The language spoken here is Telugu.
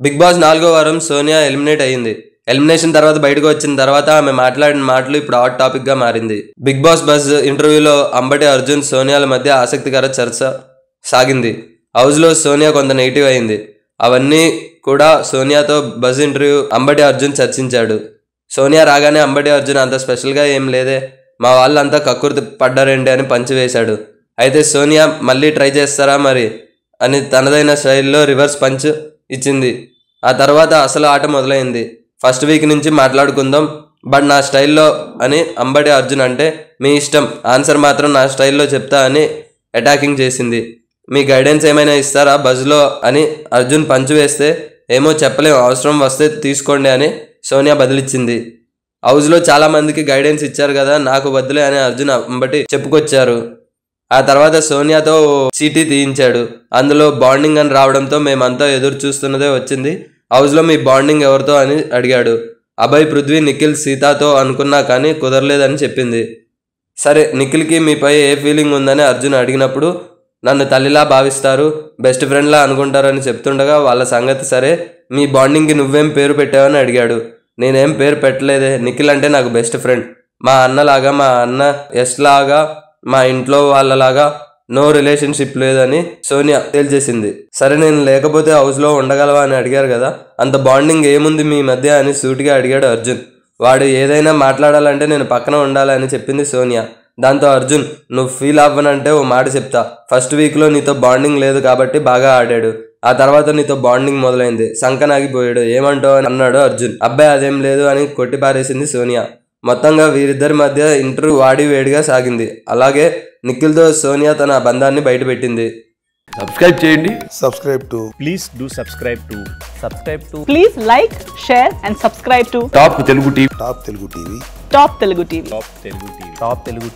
బిగ్ బాస్ 4వ వారం సోనియా ఎలిమినేట్ అయ్యింది. ఎలిమినేషన్ తర్వాత బయటకు వచ్చిన తర్వాత ఆమె మాట్లాడిన మాటలు ఇప్పుడు హాట్ టాపిక్ గా మారింది. బిగ్ బాస్ బజ్ ఇంటర్వ్యూలో అంబటి అర్జున్ సోనియాల మధ్య ఆసక్తికర చర్చ సాగింది. హౌస్ లో సోనియా కొంత నెగిటివ్ అయింది. అవన్నీ కూడా సోనియాతో బజ్ ఇంటర్వ్యూ అంబటి అర్జున్ చర్చించాడు. సోనియా రాగానే అంబటి అర్జున్ అంత స్పెషల్ గా ఏం లేదే, మా వాళ్ళంతా కక్కుర్తి పడ్డారేంటి అని పంచి వేశాడు. అయితే సోనియా మళ్ళీ ట్రై చేస్తారా మరి అని తనదైన స్టైల్లో రివర్స్ పంచ్ ఇచ్చింది. ఆ తర్వాత అసలు ఆట మొదలైంది. ఫస్ట్ వీక్ నుంచి మాట్లాడుకుందాం, బట్ నా స్టైల్లో అని అంబటి అర్జున్ అంటే, మీ ఇష్టం, ఆన్సర్ మాత్రం నా స్టైల్లో చెప్తా అని అటాకింగ్ చేసింది. మీ గైడెన్స్ ఏమైనా ఇస్తారా బజ్లో అని అర్జున్ పంచు వేస్తే, ఏమో చెప్పలేం, అవసరం వస్తే తీసుకోండి అని సోనియా బదిలిచ్చింది. హౌస్లో చాలా మందికి గైడెన్స్ ఇచ్చారు కదా, నాకు వద్దులే అని అర్జున్ అంబటి చెప్పుకొచ్చారు. ఆ తర్వాత సోనియాతో చీటీ తీయించాడు. అందులో బాండింగ్ అని రావడంతో మేమంతా ఎదురు చూస్తున్నదే వచ్చింది. హౌస్లో మీ బాండింగ్ ఎవరితో అని అడిగాడు. అభయ్, పృథ్వీ, నిఖిల్, సీతాతో అనుకున్నా కానీ కుదరలేదని చెప్పింది. సరే, నిఖిల్కి మీపై ఏ ఫీలింగ్ ఉందని అర్జున్ అడిగినప్పుడు, నన్ను తల్లిలా భావిస్తారు, బెస్ట్ ఫ్రెండ్లా అనుకుంటారని చెప్తుండగా వాళ్ళ సంగతి సరే, మీ బాండింగ్కి నువ్వేం పేరు పెట్టావని అడిగాడు. నేనేం పేరు పెట్టలేదే, నిఖిల్ అంటే నాకు బెస్ట్ ఫ్రెండ్, మా అన్నలాగా, మా అన్న ఎస్ లాగా, మా ఇంట్లో వాళ్ళలాగా, నో రిలేషన్షిప్ లేదని సోనియా తేల్చేసింది. సరే, నేను లేకపోతే హౌస్లో ఉండగలవా అని అడిగారు కదా, అంత బాండింగ్ ఏముంది మీ మధ్య అని సూటిగా అడిగాడు అర్జున్. వాడు ఏదైనా మాట్లాడాలంటే నేను పక్కన ఉండాలని చెప్పింది సోనియా. దాంతో అర్జున్, నువ్వు ఫీల్ అవ్వనంటే ఓ మాట చెప్తా, ఫస్ట్ వీక్లో నీతో బాండింగ్ లేదు కాబట్టి బాగా ఆడాడు, ఆ తర్వాత నీతో బాండింగ్ మొదలైంది, సంకనాగిపోయాడు, ఏమంటావు అని అన్నాడు అర్జున్. అబ్బాయి అదేం లేదు అని కొట్టిపారేసింది సోనియా. మొత్తంగా వీరిద్దరి మధ్య ఇంటర్వ్యూ వాడి వేడిగా సాగింది. అలాగే నిఖిల్తో సోనియా తన బంధాన్ని బయటపెట్టింది. సబ్స్క్రైబ్ చేయండి. Please do subscribe to. Please like, share and subscribe to top Telugu TV. Top Telugu TV. Top Telugu TV.